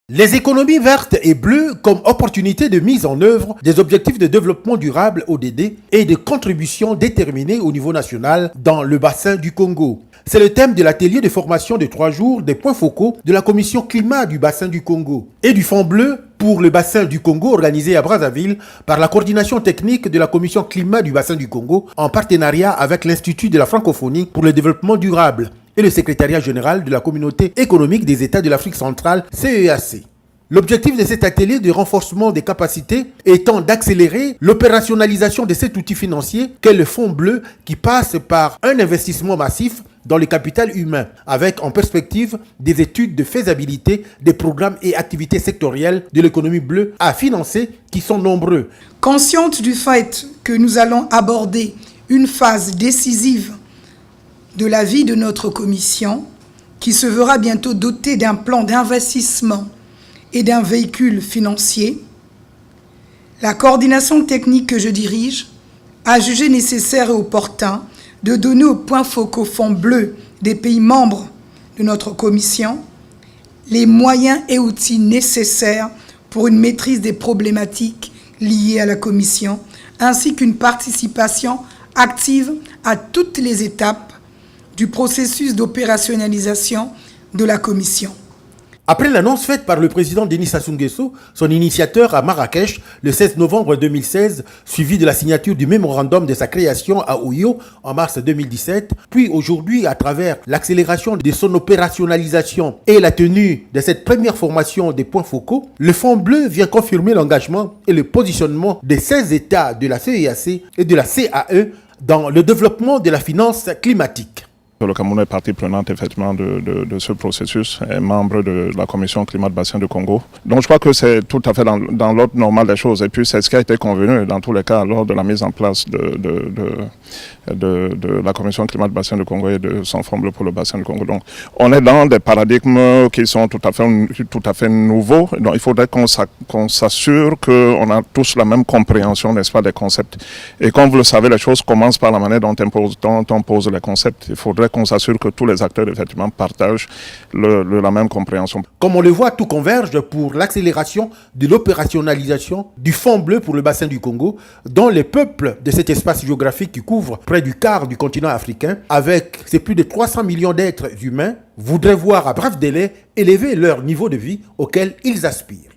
Les économies vertes et bleues comme opportunité de mise en œuvre des objectifs de développement durable ODD et de contributions déterminées au niveau national dans le bassin du Congo. C'est le thème de l'atelier de formation de 3 jours des points focaux de la commission climat du bassin du Congo et du Fonds bleu pour le bassin du Congo organisé à Brazzaville par la coordination technique de la commission climat du bassin du Congo en partenariat avec l'Institut de la francophonie pour le développement durable et le secrétariat général de la communauté économique des États de l'Afrique centrale, CEAC. L'objectif de cet atelier de renforcement des capacités étant d'accélérer l'opérationnalisation de cet outil financier qu'est le Fonds bleu qui passe par un investissement massif dans le capital humain, avec en perspective des études de faisabilité des programmes et activités sectorielles de l'économie bleue à financer qui sont nombreux. Consciente du fait que nous allons aborder une phase décisive de la vie de notre commission, qui se verra bientôt dotée d'un plan d'investissement et d'un véhicule financier, la coordination technique que je dirige a jugé nécessaire et opportun de donner aux points focaux Fonds bleu des pays membres de notre commission les moyens et outils nécessaires pour une maîtrise des problématiques liées à la commission, ainsi qu'une participation active à toutes les étapes du processus d'opérationnalisation de la commission. Après l'annonce faite par le président Denis Sassou Nguesso, son initiateur à Marrakech, le 16 novembre 2016, suivi de la signature du mémorandum de sa création à Oyo en mars 2017, puis aujourd'hui à travers l'accélération de son opérationnalisation et la tenue de cette première formation des points focaux, le Fonds bleu vient confirmer l'engagement et le positionnement des 16 États de la CEAC et de la CAE dans le développement de la finance climatique. Le Cameroun est partie prenante effectivement de ce processus, est membre de la commission climat de bassin du Congo. Donc je crois que c'est tout à fait dans l'ordre normal des choses. Et puis c'est ce qui a été convenu dans tous les cas lors de la mise en place de la commission climat de bassin du Congo et de son Fonds bleu pour le bassin du Congo. Donc on est dans des paradigmes qui sont tout à fait nouveaux. Donc il faudrait qu'on s'assure qu'on a tous la même compréhension, n'est-ce pas, des concepts. Et comme vous le savez, les choses commencent par la manière dont on pose les concepts. Il faudrait qu'on s'assure que tous les acteurs effectivement partagent la même compréhension. Comme on le voit, tout converge pour l'accélération de l'opérationnalisation du Fonds bleu pour le bassin du Congo, dont les peuples de cet espace géographique qui couvre près du quart du continent africain, avec ses plus de 300 millions d'êtres humains, voudraient voir à bref délai élever leur niveau de vie auquel ils aspirent.